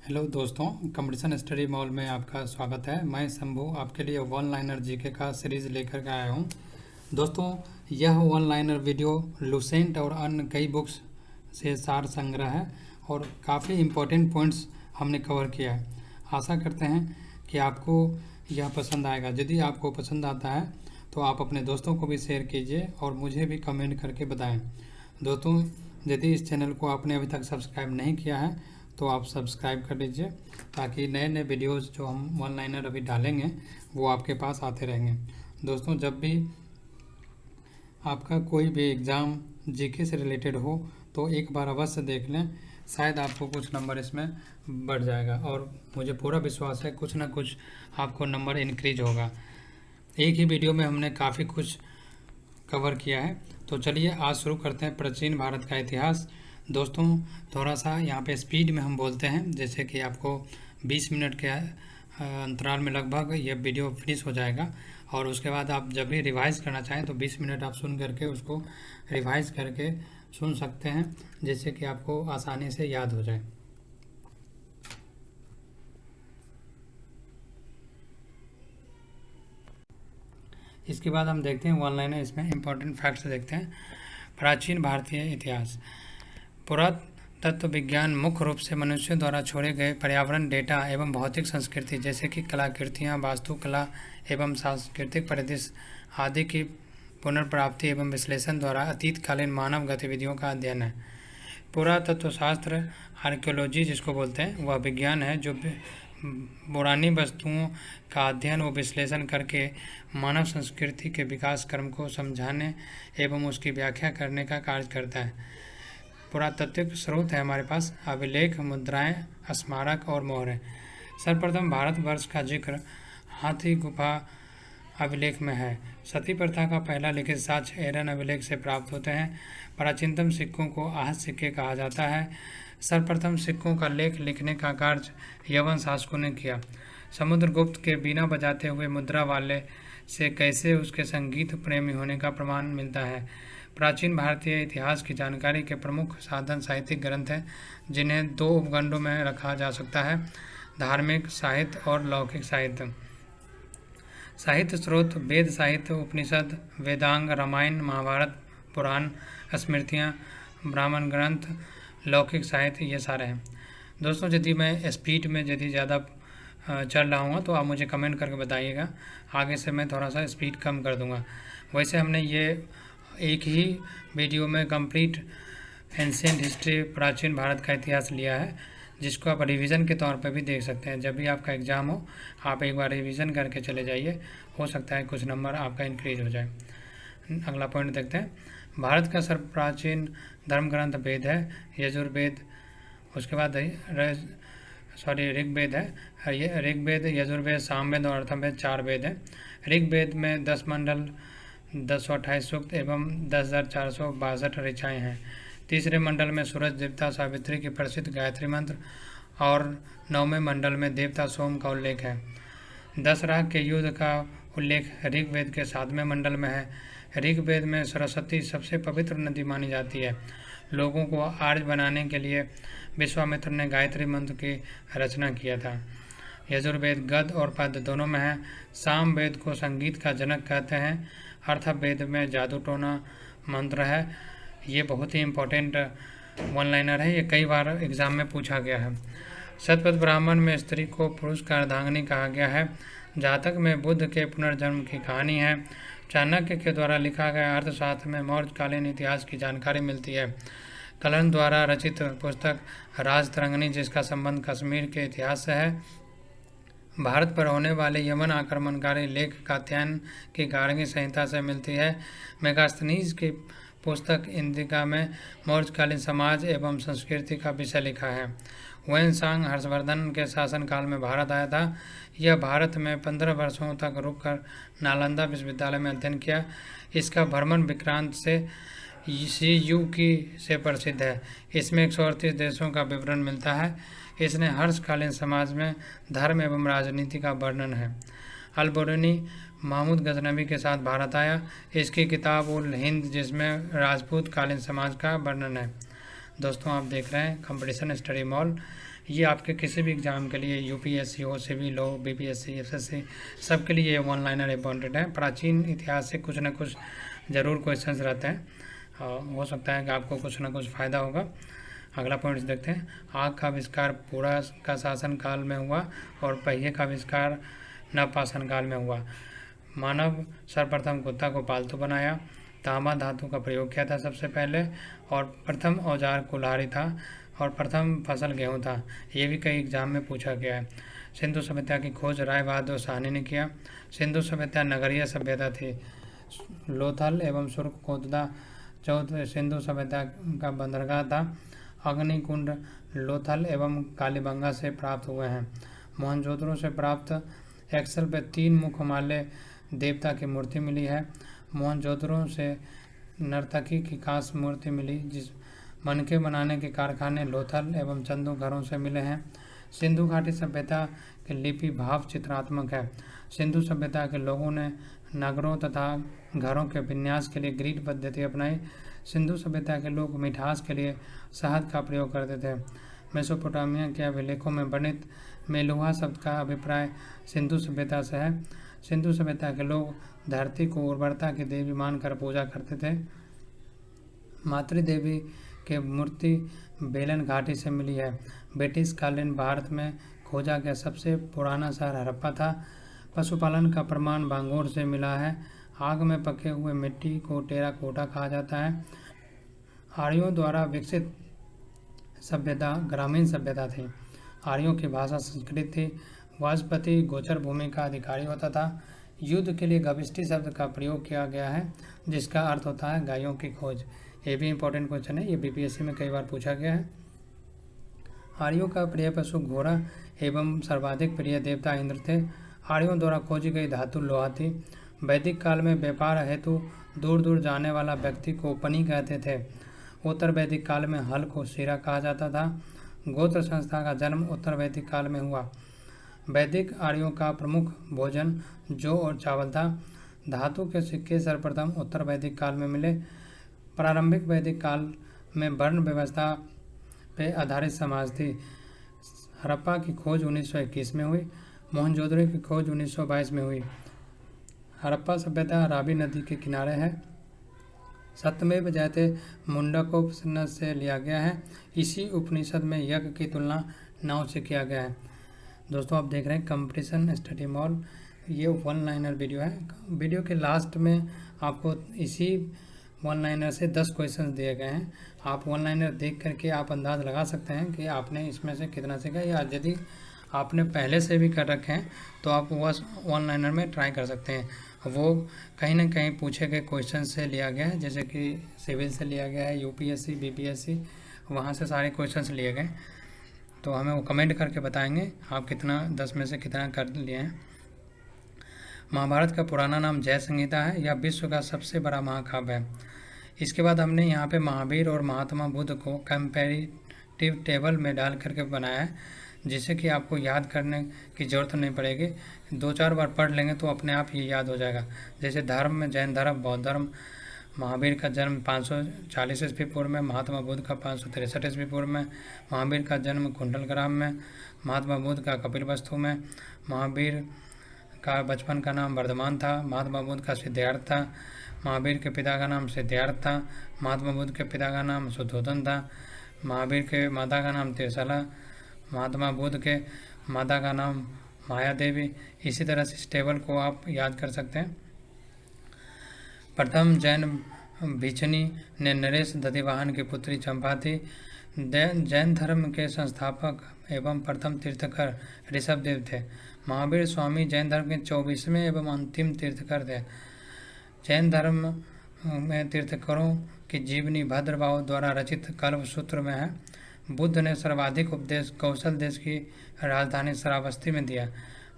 Hello दोस्तों, competition study mall में आपका स्वागत है। मैं शंभू आपके लिए वन लाइनर जीके का सीरीज़ लेकर के आया हूँ। दोस्तों, यह वन लाइनर वीडियो लुसेंट और अन्य कई बुक्स से सार संग्रह है और काफ़ी इम्पोर्टेंट पॉइंट्स हमने कवर किया है। आशा करते हैं कि आपको यह पसंद आएगा। यदि आपको पसंद आता है तो आप अपने दोस्तों को भी शेयर कीजिए और मुझे भी कमेंट करके बताएं। दोस्तों, यदि इस चैनल को आपने अभी तक सब्सक्राइब नहीं किया है तो आप सब्सक्राइब कर लीजिए, ताकि नए नए वीडियोज़ जो हम वन लाइनर अभी डालेंगे वो आपके पास आते रहेंगे। दोस्तों, जब भी आपका कोई भी एग्ज़ाम जीके से रिलेटेड हो तो एक बार अवश्य देख लें, शायद आपको कुछ नंबर इसमें बढ़ जाएगा और मुझे पूरा विश्वास है कुछ ना कुछ आपको नंबर इंक्रीज होगा। एक ही वीडियो में हमने काफ़ी कुछ कवर किया है। तो चलिए आज शुरू करते हैं प्राचीन भारत का इतिहास। दोस्तों, थोड़ा सा यहाँ पे स्पीड में हम बोलते हैं, जैसे कि आपको 20 मिनट के अंतराल में लगभग ये वीडियो फिनिश हो जाएगा और उसके बाद आप जब भी रिवाइज़ करना चाहें तो 20 मिनट आप सुन करके उसको रिवाइज़ करके सुन सकते हैं, जिससे कि आपको आसानी से याद हो जाए। इसके बाद हम देखते हैं वन लाइनर, इसमें इम्पोर्टेंट फैक्ट्स देखते हैं। प्राचीन भारतीय इतिहास। पुरातत्व विज्ञान मुख्य रूप से मनुष्यों द्वारा छोड़े गए पर्यावरण डेटा एवं भौतिक संस्कृति जैसे कि कलाकृतियाँ, वास्तुकला एवं सांस्कृतिक परिदृश्य आदि की पुनर्प्राप्ति एवं विश्लेषण द्वारा अतीतकालीन मानव गतिविधियों का अध्ययन है। पुरातत्वशास्त्र, आर्कियोलॉजी जिसको बोलते हैं, वह विज्ञान है जो पुरानी वस्तुओं का अध्ययन व विश्लेषण करके मानव संस्कृति के विकास क्रम को समझाने एवं उसकी व्याख्या करने का कार्य करता है। पुरातात्विक स्रोत है हमारे पास अभिलेख, मुद्राएं, स्मारक और मोहरें। सर्वप्रथम भारतवर्ष का जिक्र हाथी गुफा अभिलेख में है। सती प्रथा का पहला लिखित साक्ष्य एरन अभिलेख से प्राप्त होते हैं। प्राचीनतम सिक्कों को आहत सिक्के कहा जाता है। सर्वप्रथम सिक्कों का लेख लिखने का कार्य यवन शासकों ने किया। समुद्रगुप्त के बीना बजाते हुए मुद्रा वाले से कैसे उसके संगीत प्रेमी होने का प्रमाण मिलता है। प्राचीन भारतीय इतिहास की जानकारी के प्रमुख साधन साहित्यिक ग्रंथ हैं, जिन्हें दो उपखंडों में रखा जा सकता है: धार्मिक साहित्य और लौकिक साहित्य। साहित्य स्रोत: वेद साहित्य, उपनिषद, वेदांग, रामायण, महाभारत, पुराण, स्मृतियाँ, ब्राह्मण ग्रंथ। लौकिक साहित्य ये सारे हैं। दोस्तों, यदि मैं स्पीड में यदि ज़्यादा चल रहा हूँ तो आप मुझे कमेंट करके बताइएगा, आगे से मैं थोड़ा सा स्पीड कम कर दूँगा। वैसे हमने ये एक ही वीडियो में कंप्लीट एंशिएंट हिस्ट्री, प्राचीन भारत का इतिहास लिया है, जिसको आप रिवीजन के तौर पर भी देख सकते हैं। जब भी आपका एग्ज़ाम हो आप एक बार रिवीजन करके चले जाइए, हो सकता है कुछ नंबर आपका इंक्रीज हो जाए। अगला पॉइंट देखते हैं। भारत का सर्वप्राचीन धर्म ग्रंथ वेद है, यजुर्वेद। उसके बाद ऋग्वेद है। ये ऋग्वेद, यजुर्वेद, सामवेद और अथर्ववेद 4 वेद हैं। ऋग्वेद में 10 मंडल, 1028 सूक्त एवं 10,462 ऋचाएँ हैं। तीसरे मंडल में सूरज देवता सावित्री की प्रसिद्ध गायत्री मंत्र और 9वें मंडल में देवता सोम का उल्लेख है। 10 राग के युद्ध का उल्लेख ऋग्वेद के 7वें मंडल में है। ऋग्वेद में सरस्वती सबसे पवित्र नदी मानी जाती है। लोगों को आर्य बनाने के लिए विश्वामित्र ने गायत्री मंत्र की रचना किया था। यजुर्वेद गद्य और पद्य दोनों में है। सामवेद को संगीत का जनक कहते हैं। अथर्ववेद में जादू टोना मंत्र है। ये बहुत ही इम्पोर्टेंट वन लाइनर है, ये कई बार एग्जाम में पूछा गया है। शतपथ ब्राह्मण में स्त्री को पुरुष का अर्धांगिनी कहा गया है। जातक में बुद्ध के पुनर्जन्म की कहानी है। चाणक्य के द्वारा लिखा गया अर्थशास्त्र में मौर्यकालीन इतिहास की जानकारी मिलती है। कलन द्वारा रचित पुस्तक राजतरंगिणी, जिसका संबंध कश्मीर के इतिहास से है। भारत पर होने वाले यमन आक्रमणकारी लेख कात्यायन की गार्गी संहिता से मिलती है। मेगास्थनीज की पुस्तक इंदिका में मौर्यकालीन समाज एवं संस्कृति का विषय लिखा है। वेनसांग हर्षवर्धन के शासनकाल में भारत आया था। यह भारत में 15 वर्षों तक रुककर नालंदा विश्वविद्यालय में अध्ययन किया। इसका भ्रमण विक्रांत से प्रसिद्ध है। इसमें 138 देशों का विवरण मिलता है। इसने हर्षकालीन समाज में धर्म एवं राजनीति का वर्णन है। अल-बरूनी महमूद गजनवी के साथ भारत आया। इसकी किताब उल हिंद, जिसमें राजपूत कालीन समाज का वर्णन है। दोस्तों आप देख रहे हैं कंपटीशन स्टडी मॉल। ये आपके किसी भी एग्ज़ाम के लिए यूपीएससी हो, सिविल हो, बीपीएससी, एसएससी, सब के लिए ये वन लाइनर इम्पॉर्टेंट है। प्राचीन इतिहास से कुछ ना कुछ ज़रूर क्वेश्चंस रहते हैं, हो सकता है कि आपको कुछ ना कुछ फ़ायदा होगा। अगला पॉइंट देखते हैं। आग का आविष्कार पूरा का शासन काल में हुआ और पहिए का आविष्कार नवपाषाण काल में हुआ। मानव सर्वप्रथम कुत्ता को पालतू बनाया। तांबा धातु का प्रयोग किया था सबसे पहले, और प्रथम औजार कुल्हाड़ी था, और प्रथम फसल गेहूं था। ये भी कई एग्जाम में पूछा गया है। सिंधु सभ्यता की खोज राय बहादुर साहनी ने किया। सिंधु सभ्यता नगरीय सभ्यता थी। लोथल एवं सुरकोटदा चौथ सिंधु सभ्यता का बंदरगाह था। अग्निकुंड लोथल एवं कालीबंगा से प्राप्त हुए हैं। मोहनजोदड़ो से प्राप्त एक्सल पे 3 मुख हिमालय देवता की मूर्ति मिली है। मोहनजोदड़ो से नर्तकी की कांस्य मूर्ति मिली, जिस मनके बनाने के कारखाने लोथल एवं चंदू घरों से मिले हैं। सिंधु घाटी सभ्यता की लिपि भाव चित्रात्मक है। सिंधु सभ्यता के लोगों ने नगरों तथा घरों के विन्यास के लिए ग्रिड पद्धति अपनाई। सिंधु सभ्यता के लोग मिठास के लिए शहद का प्रयोग करते थे। मेसोपोटामिया के अभिलेखों में वर्णित मेलुहा शब्द का अभिप्राय सिंधु सभ्यता से है। सिंधु सभ्यता के लोग धरती को उर्वरता की देवी मानकर पूजा करते थे। मातृदेवी के मूर्ति बेलन घाटी से मिली है। ब्रिटिश कालीन भारत में खोजा गया सबसे पुराना शहर हड़प्पा था। पशुपालन का प्रमाण बांगोर से मिला है। आग में पके हुए मिट्टी को टेराकोटा कहा जाता है। आर्यों द्वारा विकसित सभ्यता ग्रामीण सभ्यता थी। आर्यों की भाषा संस्कृत थी। वाजपति गोचर भूमि का अधिकारी होता था। युद्ध के लिए गविष्टि शब्द का प्रयोग किया गया है, जिसका अर्थ होता है गायों की खोज। ये भी इंपॉर्टेंट क्वेश्चन है, ये बीपीएससी में कई बार पूछा गया है। आर्यों का प्रिय पशु घोड़ा एवं सर्वाधिक प्रिय देवता इंद्र थे। आर्यों द्वारा खोजी गई धातु लोहा थी। वैदिक काल में व्यापार हेतु दूर दूर जाने वाला व्यक्ति को पनी कहते थे। उत्तर वैदिक काल में हल को सिरा कहा जाता था। गोत्र संस्था का जन्म उत्तर वैदिक काल में हुआ। वैदिक आर्यों का प्रमुख भोजन जौ और चावल था। धातु के सिक्के सर्वप्रथम उत्तर वैदिक काल में मिले। प्रारंभिक वैदिक काल में वर्ण व्यवस्था पे आधारित समाज थी। हड़प्पा की खोज 1921 में हुई। मोहनजोदड़ो की खोज 1922 में हुई। हड़प्पा सभ्यता रावी नदी के किनारे है। सत्यमेव जयते मुंडकोपनिषद से लिया गया है। इसी उपनिषद में यज्ञ की तुलना नाव से किया गया है। दोस्तों आप देख रहे हैं कंपटीशन स्टडी मॉल। ये वन लाइनर वीडियो है। वीडियो के लास्ट में आपको इसी वन लाइनर से 10 क्वेश्चन दिए गए हैं। आप वन लाइनर देख करके आप अंदाज़ लगा सकते हैं कि आपने इसमें से कितना सीखा, या यदि आपने पहले से भी कर रखे हैं तो आप वह वन लाइनर में ट्राई कर सकते हैं। वो कहीं ना कहीं पूछे गए क्वेश्चन से लिया गया है, जैसे कि सिविल से लिया गया है, यूपीएससी, बीपीएससी, वहाँ से सारे क्वेश्चन लिए गए। तो हमें वो कमेंट करके बताएंगे आप कितना 10 में से कितना कर लिए हैं। महाभारत का पुराना नाम जय संहिता है। यह विश्व का सबसे बड़ा महाकाव्य है। इसके बाद हमने यहाँ पे महावीर और महात्मा बुद्ध को कंपैरेटिव टेबल में डाल करके बनाया है, जिससे कि आपको याद करने की ज़रूरत नहीं पड़ेगी। 2-4 बार पढ़ लेंगे तो अपने आप ये याद हो जाएगा। जैसे धर्म में जैन धर्म, बौद्ध धर्म। महावीर का जन्म 540 ईस्वी पूर्व में, महात्मा बुद्ध का 563 ईस्वी पूर्व में। महावीर का जन्म कुंडलग्राम में, महात्मा बुद्ध का कपिलवस्तु में। महावीर का बचपन का नाम वर्धमान था। महात्मा बुद्ध का सिद्धार्थ था। महावीर के पिता का नाम सिद्धार्थ था। महात्मा बुद्ध के पिता का नाम शुद्धोधन था। महावीर के माता का नाम तिरसला। महात्मा बुद्ध के माता का नाम माया देवी। इसी तरह से इस टेबल को आप याद कर सकते हैं। प्रथम जैन भिक्षुनी ने नरेश दधिवाहन की पुत्री चंपा थी। जैन धर्म के संस्थापक एवं प्रथम तीर्थकर ऋषभदेव थे। महावीर स्वामी जैन धर्म के 24वें एवं अंतिम तीर्थकर थे। जैन धर्म में तीर्थकरों की जीवनी भद्रभाव द्वारा रचित कल्प सूत्र में है। बुद्ध ने सर्वाधिक उपदेश कौशल देश की राजधानी श्रावस्ती में दिया।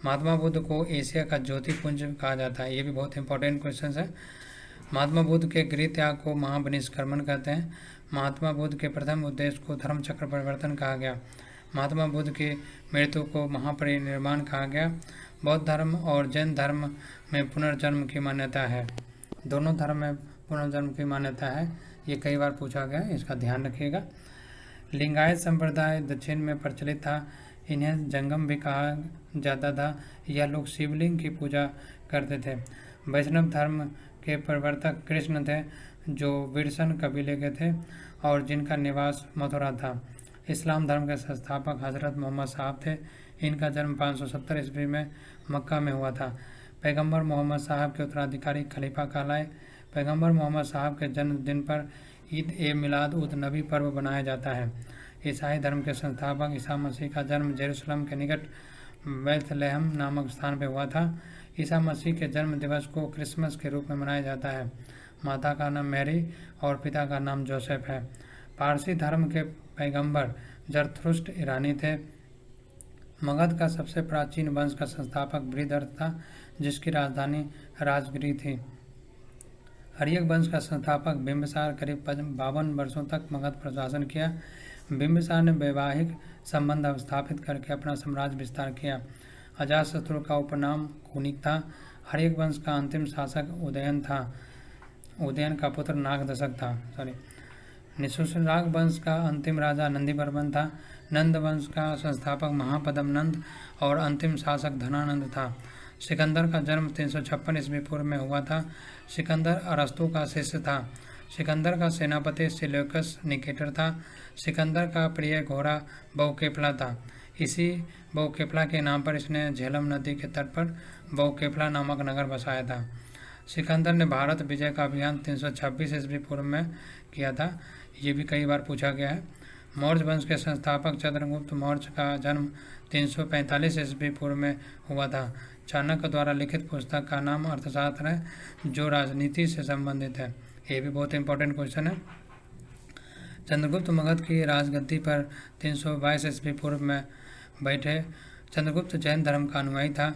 महात्मा बुद्ध को एशिया का ज्योतिपुंज कहा जाता है। ये भी बहुत इंपॉर्टेंट क्वेश्चन है। महात्मा बुद्ध के गृह त्याग को महाविनिष्क्रमण कहते हैं। महात्मा बुद्ध के प्रथम उद्देश्य को धर्म चक्र परिवर्तन कहा गया। महात्मा बुद्ध की मृत्यु को महापरिनिर्वाण कहा गया। बौद्ध धर्म और जैन धर्म में पुनर्जन्म की मान्यता है। दोनों धर्म में पुनर्जन्म की मान्यता है। ये कई बार पूछा गया है, इसका ध्यान रखिएगा। लिंगायत संप्रदाय दक्षिण में प्रचलित था। इन्हें जंगम भी कहा जाता था। यह लोग शिवलिंग की पूजा करते थे। वैष्णव धर्म के प्रवर्तक कृष्ण थे, जो विरसन कबीले के थे और जिनका निवास मथुरा था। इस्लाम धर्म के संस्थापक हजरत मोहम्मद साहब थे। इनका जन्म 570 ईस्वी में मक्का में हुआ था। पैगंबर मोहम्मद साहब के उत्तराधिकारी खलीफा कहलाए। पैगंबर मोहम्मद साहब के जन्मदिन पर ईद ए मिलाद उद नबी पर्व मनाया जाता है। ईसाई धर्म के संस्थापक ईसा मसीह का जन्म जेरूसलम के निकट बैथलेहम नामक स्थान पर हुआ था। ईसा मसीह के जन्म दिवस को क्रिसमस के रूप में मनाया जाता है। माता का नाम मैरी और पिता का नाम जोसेफ है। पारसी धर्म के पैगंबर जरथुष्ट्र ईरानी थे। मगध का सबसे प्राचीन वंश का संस्थापक बृहदर्थ था, जिसकी राजधानी राजगिरी थी। हर्यक वंश का संस्थापक बिंबिसार करीब 52 वर्षों तक मगध पर शासन किया। बिंबिसार ने वैवाहिक संबंध स्थापित करके अपना साम्राज्य विस्तार किया। अजातशत्रु का उपनाम कुनिक था। हर्यक वंश का अंतिम शासक उदयन था। उदयन का पुत्र नागदशक था। निशुल्क वंश का अंतिम राजा नंदीवर्मन था। नंद वंश का संस्थापक महापद्म नंद और अंतिम शासक धनानंद था। सिकंदर का जन्म 356 ईस्वी पूर्व में हुआ था। सिकंदर अरस्तु का शिष्य था। सिकंदर का सेनापति सिलेकस निकेटर था। सिकंदर का प्रिय घोड़ा बहुकेफला था। इसी बहुकेफला के नाम पर इसने झेलम नदी के तट पर बहुकेफला नामक नगर बसाया था। सिकंदर ने भारत विजय का अभियान 326 ईस्वी पूर्व में किया था। ये भी कई बार पूछा गया है। मौर्य वंश के संस्थापक चंद्रगुप्त मौर्य का जन्म 345 ईस्वी पूर्व में हुआ था। चाणक्य द्वारा लिखित पुस्तक का नाम अर्थशास्त्र है, जो राजनीति से संबंधित है। ये भी बहुत इंपॉर्टेंट क्वेश्चन है। चंद्रगुप्त मगध की राजगद्दी पर 322 ईस्वी पूर्व में बैठे। चंद्रगुप्त जैन धर्म का अनुयायी था।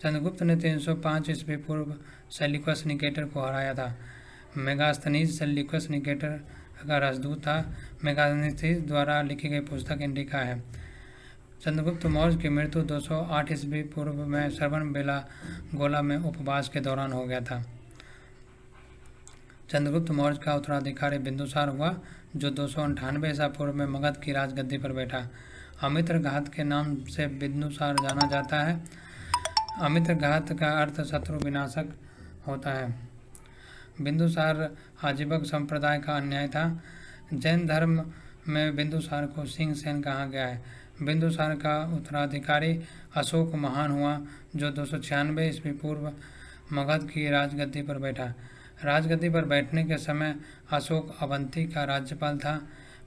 चंद्रगुप्त ने 305 ईस्वी पूर्व सेल्यूकस निकेटर को हराया था। मेगास्थनीज सेल्यूकस निकेटर का राजदूत था। मेगास्थनीज द्वारा लिखी गई पुस्तक इंडिका है। चंद्रगुप्त मौर्य की मृत्यु 208 ईस्वी पूर्व में श्रवण बेलागोला में उपवास के दौरान हो गया था। चंद्रगुप्त मौर्य का उत्तराधिकारी बिंदुसार हुआ, जो 298 ईसा पूर्व में मगध की राजगद्दी पर बैठा। अमित्रघात के नाम से बिंदुसार जाना जाता है। अमित्रघात का अर्थ शत्रु विनाशक होता है। बिंदुसार आजीवक संप्रदाय का अन्याय था। जैन धर्म में बिंदुसार को सिंह सेन कहा गया है। बिंदुसार का उत्तराधिकारी अशोक महान हुआ, जो 296 ईस्वी पूर्व मगध की राजगद्दी पर बैठा। राजगद्दी पर बैठने के समय अशोक अवंती का राज्यपाल था।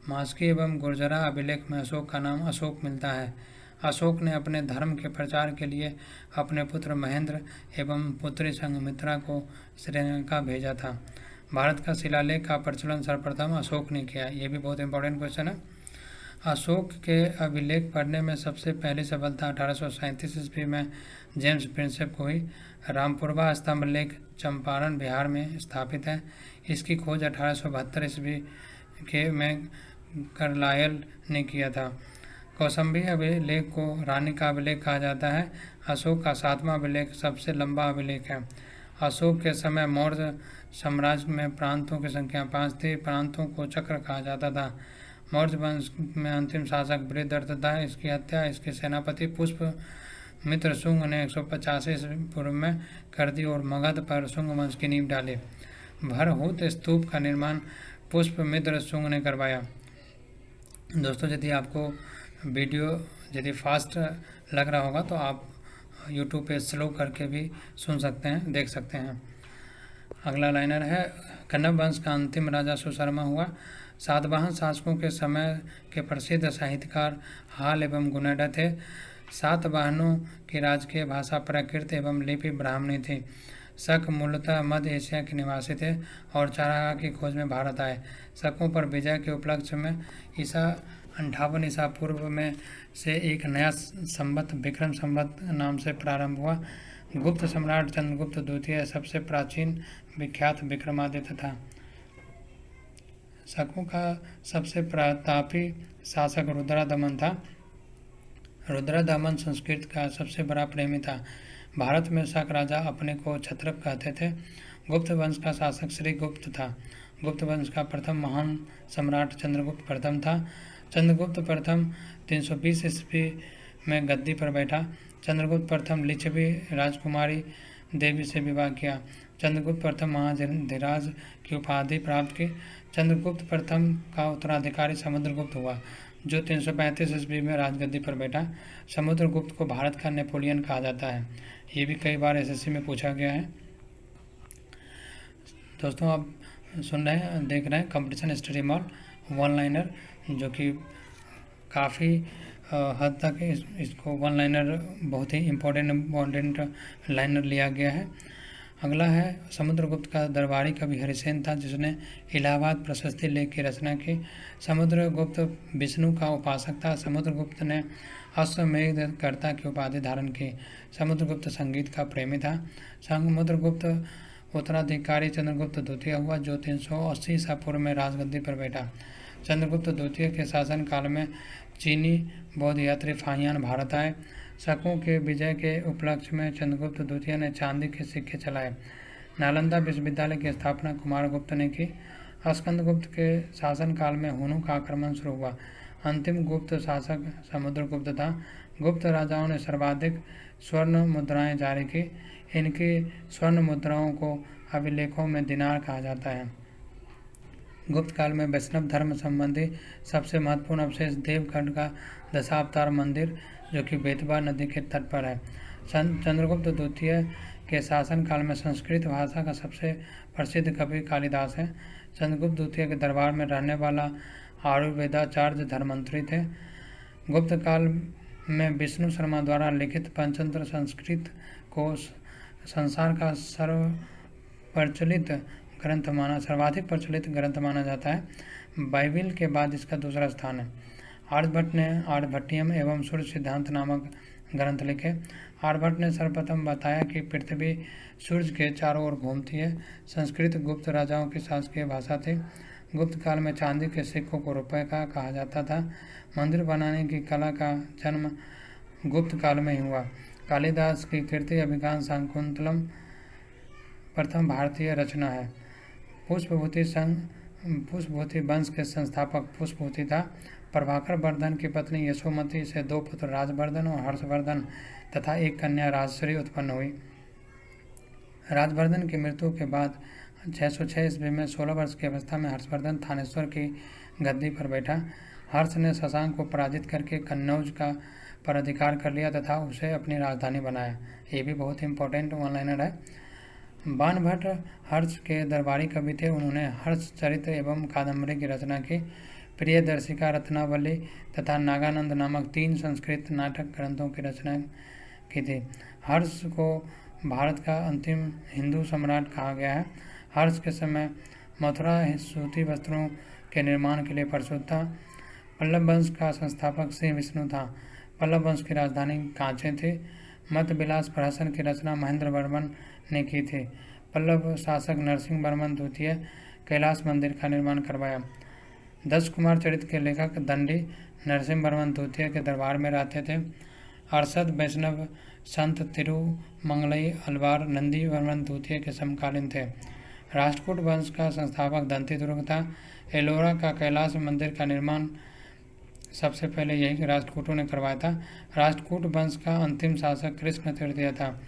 मास्की एवं गुर्जरा अभिलेख में अशोक का नाम अशोक मिलता है। अशोक ने अपने धर्म के प्रचार के लिए अपने पुत्र महेंद्र एवं पुत्री संघमित्रा को श्रीलंका भेजा था। भारत का शिलालेख का प्रचलन सर्वप्रथम अशोक ने किया। ये भी बहुत इंपॉर्टेंट क्वेश्चन है। अशोक के अभिलेख पढ़ने में सबसे पहली सफलता 1837 ईस्वी में जेम्स प्रिंसेप को हुई। रामपुरवा स्तंभ लेख चंपारण बिहार में स्थापित है। इसकी खोज 1872 ईस्वी के में कार्लायल ने किया था। कौसंबी अभिलेख को रानी का अभिलेख कहा जाता है। अशोक का 7वां अभिलेख सबसे लंबा अभिलेख है। अशोक के समय मौर्य साम्राज्य में प्रांतों की संख्या 5 थी। प्रांतों को चक्र कहा जाता था। मौर्य वंश में अंतिम शासक बृहदर्थ था। इसकी हत्या इसके सेनापति पुष्प मित्र शुंग ने 185 ईस्वी पूर्व में कर दी और मगध पर शुंग वंश की नींव डाली। भरहुत स्तूप का निर्माण पुष्प मित्र शुंग ने करवाया। दोस्तों, यदि आपको वीडियो यदि फास्ट लग रहा होगा तो आप यूट्यूब पे स्लो करके भी सुन सकते हैं, देख सकते हैं। अगला लाइनर है, कण्व वंश का अंतिम राजा सुशर्मा हुआ। सातवाहन शासकों के समय के प्रसिद्ध साहित्यकार हाल एवं गुणेडा थे। सातवाहनों की राजकीय भाषा प्राकृत एवं लिपि ब्राह्मणी थी। शक मूलतः मध्य एशिया के निवासी थे और चारागाह की खोज में भारत आए। शकों पर विजय के उपलक्ष्य में ईसा 58 ईसा पूर्व में से एक नया संवत विक्रम संवत नाम से प्रारंभ हुआ। गुप्त सम्राट चंद्रगुप्त द्वितीय सबसे प्राचीन विख्यात विक्रमादित्य था। शकों का सबसे प्रतापी शासक रुद्रदमन था। रुद्रदमन संस्कृत का सबसे बड़ा प्रेमी था। भारत में शक राजा अपने को क्षत्रप कहते थे। गुप्त वंश का शासक श्री गुप्त था। गुप्त वंश का प्रथम महान सम्राट चंद्रगुप्त प्रथम था। चंद्रगुप्त प्रथम 320 ईस्वी में गद्दी पर बैठा। चंद्रगुप्त प्रथम लिच्छवी राजकुमारी देवी से विवाह किया। चंद्रगुप्त प्रथम महाधिराज की उपाधि प्राप्त की। चंद्रगुप्त प्रथम का उत्तराधिकारी समुद्रगुप्त हुआ, जो 335 ईस्वी में राजगद्दी पर बैठा। समुद्रगुप्त को भारत का नेपोलियन कहा जाता है। ये भी कई बार एसएससी में पूछा गया है। दोस्तों आप देख रहे हैं competition study mall one liner, जो कि काफ़ी हद तक इसको वन लाइनर बहुत ही इम्पोर्टेंट लाइनर लिया गया है। अगला है समुद्रगुप्त का दरबारी कवि हरिसेन था, जिसने इलाहाबाद प्रशस्ति लेख की रचना की। समुद्रगुप्त विष्णु का उपासक था। समुद्रगुप्त ने अश्वमेधकर्ता की उपाधि धारण की। समुद्रगुप्त संगीत का प्रेमी था। समुद्रगुप्त उत्तराधिकारी चंद्रगुप्त द्वितीय हुआ, जो 380 ईसा पूर्व में राजगद्दी पर बैठा। चंद्रगुप्त द्वितीय के शासनकाल में चीनी बौद्ध यात्री फाहियान भारत आए। शकों के विजय के उपलक्ष्य में चंद्रगुप्त द्वितीय ने चांदी के सिक्के चलाए। नालंदा विश्वविद्यालय की स्थापना कुमारगुप्त ने की। स्कंदगुप्त के शासनकाल में हुनों का आक्रमण शुरू हुआ। अंतिम गुप्त शासक समुद्रगुप्त था। गुप्त राजाओं ने सर्वाधिक स्वर्ण मुद्राएं जारी की। इनकी स्वर्ण मुद्राओं को अभिलेखों में दिनार कहा जाता है। गुप्त काल में वैष्णव धर्म संबंधी सबसे महत्वपूर्ण अवशेष देवगढ़ का दशावतार मंदिर, जो कि बेतवा नदी के तट पर है। चंद्रगुप्त द्वितीय के शासनकाल में संस्कृत भाषा का सबसे प्रसिद्ध कवि कालिदास है। चंद्रगुप्त द्वितीय के दरबार में रहने वाला आयुर्वेदाचार्य धर्मंत्री थे। गुप्त काल में विष्णु शर्मा द्वारा लिखित पंचतंत्र संस्कृत को संसार का सर्वाधिक प्रचलित ग्रंथ माना जाता है। बाइबिल के बाद इसका दूसरा स्थान है। आर्यभट्ट ने आर्यभट्टियम एवं सूर्य सिद्धांत नामक ग्रंथ लिखे। आर्यभट्ट ने सर्वप्रथम बताया कि पृथ्वी सूर्य के चारों ओर घूमती है। संस्कृत गुप्त राजाओं की शासकीय भाषा थी। गुप्त काल में चांदी के सिक्कों को रुपए का कहा जाता था। मंदिर बनाने की कला का जन्म गुप्त काल में ही हुआ। कालिदास की कीर्ति अभिज्ञान शाकुंतलम प्रथम भारतीय रचना है। पुष्पभूति वंश के संस्थापक पुष्पभूति था। प्रभाकर वर्धन की पत्नी यशोमती से 2 पुत्र राजवर्धन और हर्षवर्धन तथा एक कन्या राजश्री उत्पन्न हुई। राजवर्धन की मृत्यु के बाद 606 ईस्वी में 16 वर्ष की अवस्था में हर्षवर्धन थानेश्वर की गद्दी पर बैठा। हर्ष ने शशांक को पराजित करके कन्नौज का पर अधिकार कर लिया तथा उसे अपनी राजधानी बनाया। ये भी बहुत इंपॉर्टेंट वन लाइनर है। बाणभट्ट हर्ष के दरबारी कवि थे। उन्होंने हर्ष चरित्र एवं कादम्बरी की रचना की। प्रियदर्शिका, रत्नावली तथा नागानंद नामक 3 संस्कृत नाटक ग्रंथों की रचना की थी। हर्ष को भारत का अंतिम हिंदू सम्राट कहा गया है। हर्ष के समय मथुरा सूती वस्त्रों के निर्माण के लिए प्रसिद्ध था। पल्लव वंश का संस्थापक सिंह विष्णु था। पल्लव वंश की राजधानी कांचे थी। मत विलास प्रहसन की रचना महेंद्र वर्मन ने की थी। पल्लव शासक नरसिंह वर्मन द्वितीय कैलाश मंदिर का निर्माण करवाया। 10 कुमार चरित्र के लेखक दंडी नरसिंह वर्मन द्वितीय के दरबार में रहते थे। अरशद वैष्णव संत तिरुमंगलई अलवार नंदी वर्मन द्वितीय के समकालीन थे। राष्ट्रकूट वंश का संस्थापक दंतिदुर्ग था। एलोरा का कैलाश मंदिर का निर्माण सबसे पहले यही राष्ट्रकूटों ने करवाया था। राष्ट्रकूट वंश का अंतिम शासक कृष्ण तृतीय था।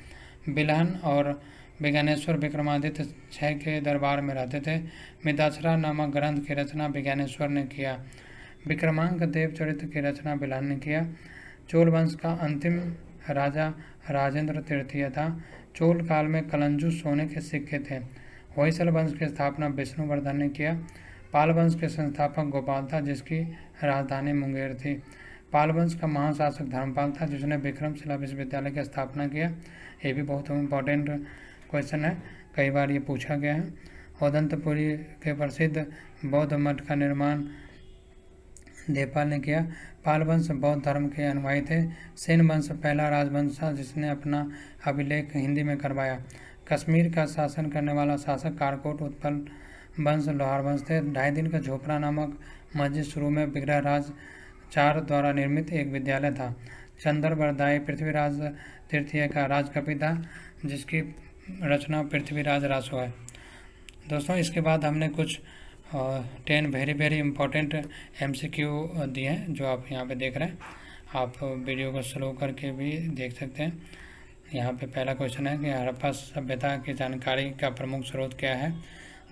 बिलहन और विज्ञानेश्वर विक्रमादित्य 6 के दरबार में रहते थे। मिताक्षरा नामक ग्रंथ की रचना विज्ञानेश्वर ने किया। विक्रमांक देव चरित्र की रचना बिलहन ने किया। चोल वंश का अंतिम राजा राजेंद्र तृतीय था। चोल काल में कलंजू सोने के सिक्के थे। होयसल वंश की स्थापना विष्णुवर्धन ने किया। पाल वंश के संस्थापक गोपाल था, जिसकी राजधानी मुंगेर थी। पाल वंश का महान शासक धर्मपाल था, जिसने विक्रमशिला विश्वविद्यालय की स्थापना किया। ये भी बहुत इंपॉर्टेंट क्वेश्चन है, कई बार ये पूछा गया है। औदंतपुरी के प्रसिद्ध बौद्ध मठ का निर्माण देवपाल ने किया। पाल वंश बौद्ध धर्म के अनुयायी थे। सेन वंश पहला राजवंश था जिसने अपना अभिलेख हिंदी में करवाया। कश्मीर का शासन करने वाला शासक कारकोट उत्पल वंश लोहार वंश थे। 2.5 दिन का झोपड़ा नामक मस्जिद शुरू में विग्रहराज 4 द्वारा निर्मित एक विद्यालय था। चंद्रवरदाई पृथ्वीराज तृतीय का राजकवि था, जिसकी रचना पृथ्वीराज रासो है। दोस्तों इसके बाद हमने कुछ और 10 वेरी वेरी इंपॉर्टेंट MCQ दिए हैं जो आप यहाँ पे देख रहे हैं। आप वीडियो को स्लो करके भी देख सकते हैं। यहाँ पे पहला क्वेश्चन है कि हड़प्पा सभ्यता की जानकारी का प्रमुख स्रोत क्या है।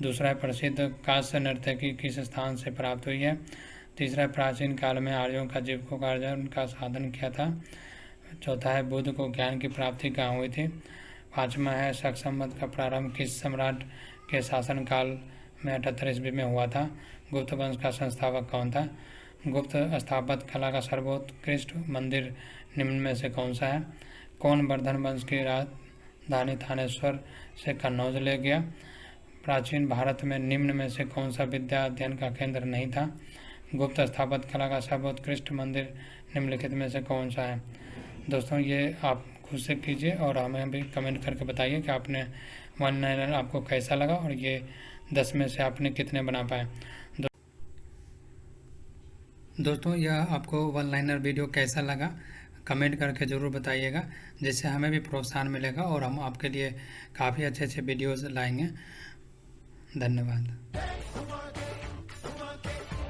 दूसरा है प्रसिद्ध कांस्य नर्तकी किस स्थान से प्राप्त हुई है। तीसरा है प्राचीन काल में आर्यों का जीविकोपार्जन का साधन क्या था। चौथा है बुद्ध को ज्ञान की प्राप्ति कहाँ हुई थी। पाँचवा है शक संवत का प्रारंभ किस सम्राट के शासनकाल में 78 ईस्वी में हुआ था। गुप्त वंश का संस्थापक कौन था। गुप्त स्थापत्य कला का सर्वोत्कृष्ट मंदिर निम्न में से कौन सा है। कौन वर्धन वंश की राजधानी थानेश्वर से कन्नौज ले गया। प्राचीन भारत में निम्न में से कौन सा विद्या अध्ययन का केंद्र नहीं था। गुप्त स्थापत्य कला का सर्वोत्कृष्ट मंदिर निम्नलिखित में से कौन सा है। दोस्तों ये आप खुद से कीजिए और हमें भी कमेंट करके बताइए कि आपने वन लाइनर आपको कैसा लगा और ये 10 में से आपने कितने बना पाए। दोस्तों यह आपको वन लाइनर वीडियो कैसा लगा कमेंट करके ज़रूर बताइएगा, जिससे हमें भी प्रोत्साहन मिलेगा और हम आपके लिए काफ़ी अच्छे अच्छे वीडियोज़ लाएंगे। धन्यवाद।